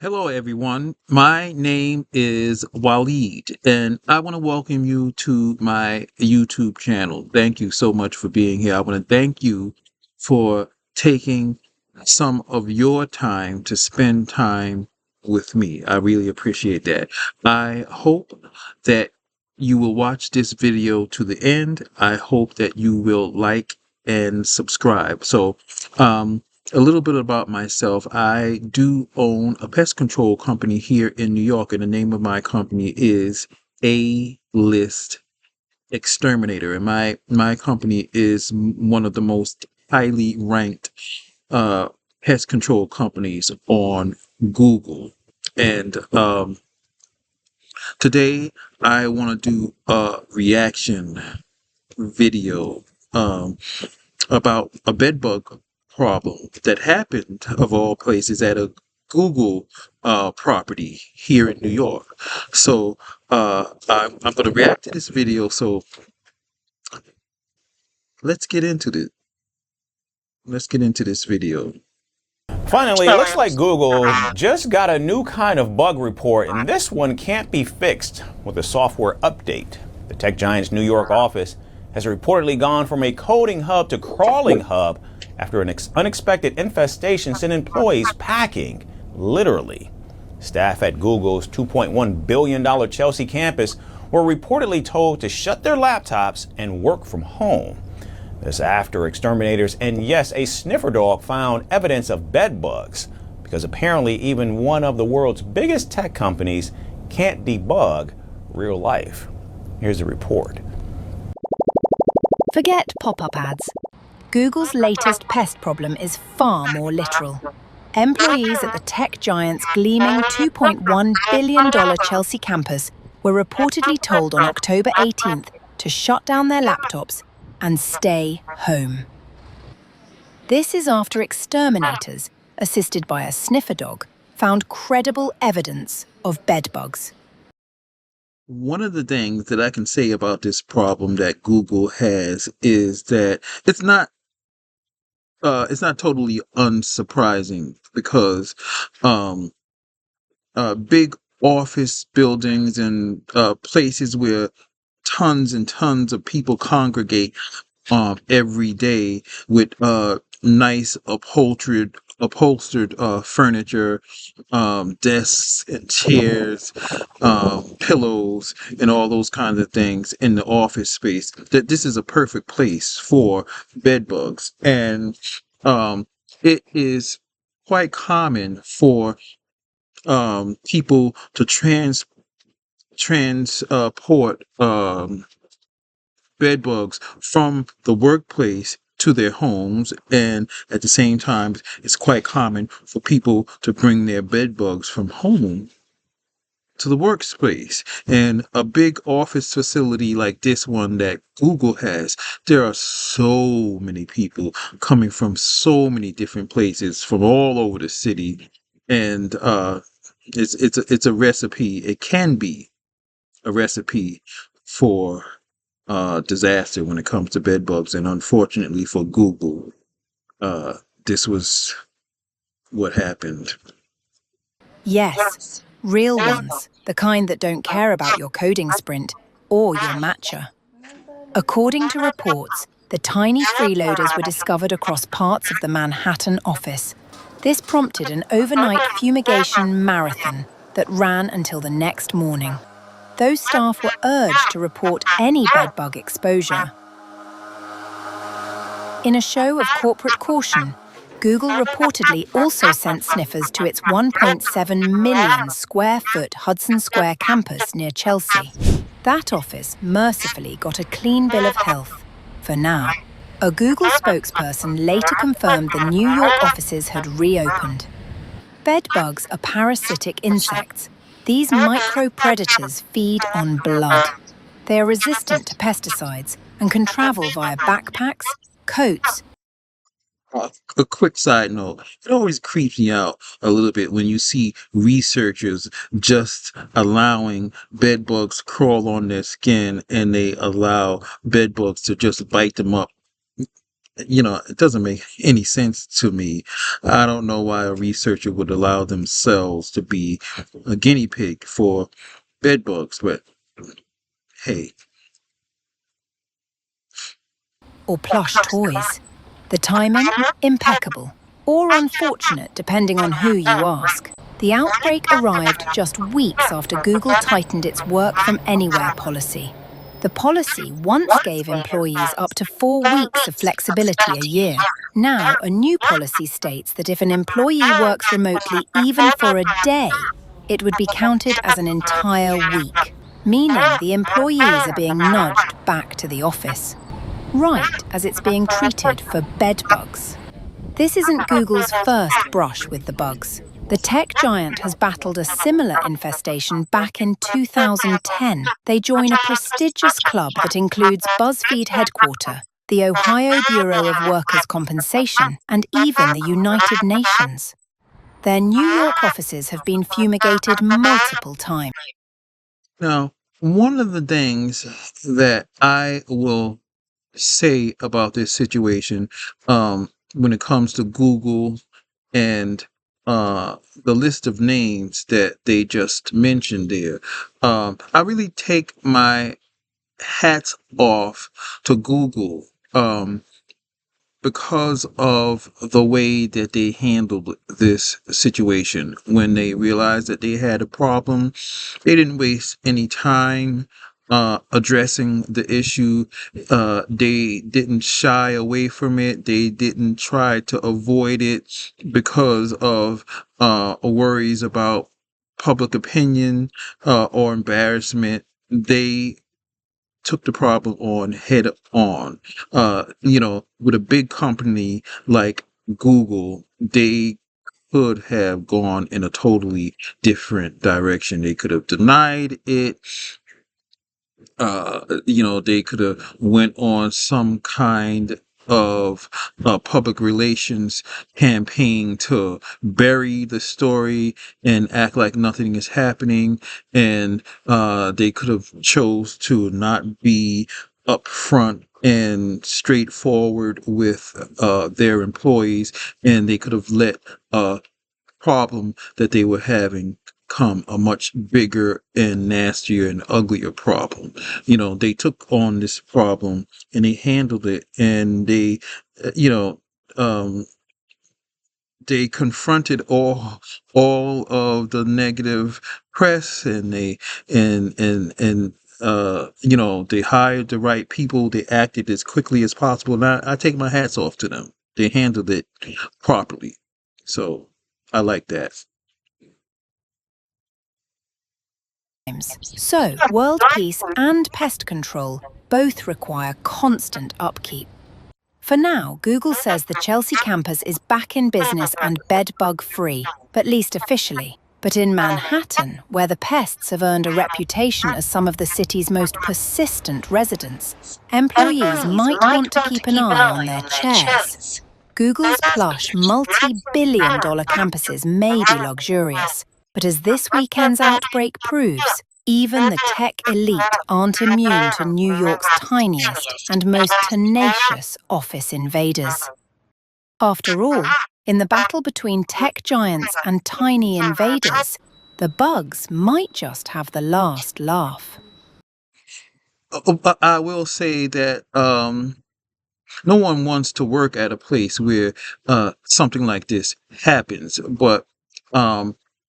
Hello, everyone. My name is Waleed, and I want to welcome you to my YouTube channel. Thank you so much for being here. I want to thank you for taking some of your time to spend time with me. I really appreciate that. I hope that you will watch this video to the end. I hope that you will like and subscribe. A little bit about myself. I do own a pest control company here in New York, and the name of my company is A List Exterminator. And my company is one of the most highly ranked uh, pest control companies on Google. And today I want to do a reaction video. About a bedbug problem that happened, of all places, at a Google property here in New York. I'm going to react to this video. So let's get into this. Let's get into this video. Finally, it looks like Google just got a new kind of bug report, and this one can't be fixed with a software update. The tech giant's New York office has reportedly gone from a coding hub to crawling hub after an unexpected infestation sent employees packing, literally. Staff at Google's $2.1 billion Chelsea campus were reportedly told to shut their laptops and work from home. This after exterminators and, yes, a sniffer dog found evidence of bed bugs, because apparently even one of the world's biggest tech companies can't debug real life. Here's the report. Forget pop-up ads. Google's latest pest problem is far more literal. Employees at the tech giant's gleaming $2.1 billion Chelsea campus were reportedly told on October 18th to shut down their laptops and stay home. This is after exterminators, assisted by a sniffer dog, found credible evidence of bedbugs. One of the things that I can say about this problem that Google has is that it's not totally unsurprising, because big office buildings and places where tons and tons of people congregate every day with nice upholstered furniture, desks and chairs, pillows, and all those kinds of things in the office space. That this is a perfect place for bed bugs, and it is quite common for people to transport bed bugs from the workplace to their homes, and at the same time it's quite common for people to bring their bed bugs from home to the workspace. And a big office facility like this one that Google has, there are so many people coming from so many different places from all over the city, and it's a recipe. It can be a recipe for disaster when it comes to bed bugs. And unfortunately for Google, this was what happened. Yes, real ones, the kind that don't care about your coding sprint or your matcha. According to reports, the tiny freeloaders were discovered across parts of the Manhattan office. This prompted an overnight fumigation marathon that ran until the next morning. Those staff were urged to report any bedbug exposure. In a show of corporate caution, Google reportedly also sent sniffers to its 1.7 million square foot Hudson Square campus near Chelsea. That office mercifully got a clean bill of health, for now. A Google spokesperson later confirmed the New York offices had reopened. Bedbugs are parasitic insects. These micro-predators feed on blood. They are resistant to pesticides and can travel via backpacks, coats. A quick side note, it always creeps me out a little bit when you see researchers just allowing bed bugs crawl on their skin, and they allow bed bugs to just bite them up it doesn't make any sense to me. I don't know why a researcher would allow themselves to be a guinea pig for bedbugs, but hey. Or plush toys. The timing? Impeccable. Or unfortunate, depending on who you ask. The outbreak arrived just weeks after Google tightened its work from anywhere policy. The policy once gave employees up to 4 weeks of flexibility a year. Now, a new policy states that if an employee works remotely even for a day, it would be counted as an entire week, meaning the employees are being nudged back to the office, right as it's being treated for bedbugs. This isn't Google's first brush with the bugs. The tech giant has battled a similar infestation back in 2010. They join a prestigious club that includes BuzzFeed headquarters, the Ohio Bureau of Workers' Compensation, and even the United Nations. Their New York offices have been fumigated multiple times. Now, one of the things that I will say about this situation, when it comes to Google and the list of names that they just mentioned there, I really take my hats off to Google, because of the way that they handled this situation. When they realized that they had a problem, they didn't waste any time addressing the issue. They didn't shy away from it. They didn't try to avoid it because of worries about public opinion or embarrassment. They took the problem on head on. With a big company like Google, they could have gone in a totally different direction. They could have denied it. They could have went on some kind of public relations campaign to bury the story and act like nothing is happening, and they could have chose to not be upfront and straightforward with their employees, and they could have let problem that they were having come a much bigger and nastier and uglier problem. They took on this problem and they handled it, and you know, um, they confronted all of the negative press, and they hired the right people. They acted as quickly as possible, and I take my hats off to them. They handled it properly, so I like that. So, world peace and pest control both require constant upkeep. For now, Google says the Chelsea campus is back in business and bedbug free, at least officially. But in Manhattan, where the pests have earned a reputation as some of the city's most persistent residents, employees might want to keep an eye on their chairs. Google's plush multi-billion-dollar campuses may be luxurious, but as this weekend's outbreak proves, even the tech elite aren't immune to New York's tiniest and most tenacious office invaders. After all, in the battle between tech giants and tiny invaders, the bugs might just have the last laugh. I will say that no one wants to work at a place where something like this happens, but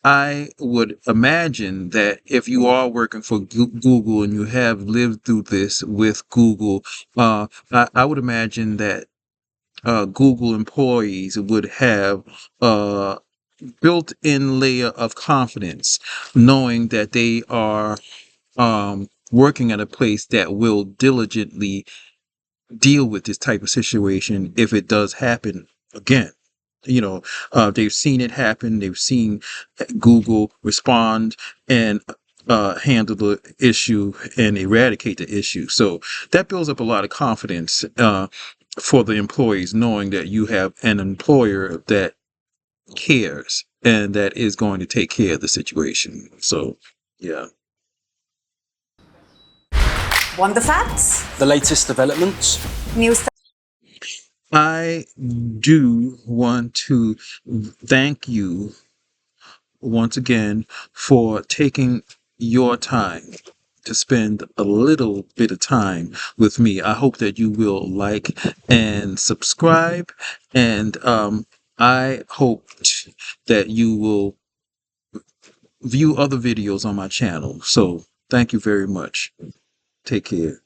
I would imagine that if you are working for Google and you have lived through this with Google, I would imagine that Google employees would have a built-in layer of confidence, knowing that they are working at a place that will diligently deal with this type of situation if it does happen again. They've seen it happen. They've seen Google respond and handle the issue and eradicate the issue. So that builds up a lot of confidence for the employees, knowing that you have an employer that cares and that is going to take care of the situation. So, yeah. Want the facts? The latest developments? News. I do want to thank you once again for taking your time to spend a little bit of time with me. I hope that you will like and subscribe, and I hope that you will view other videos on my channel. So thank you very much. Take care.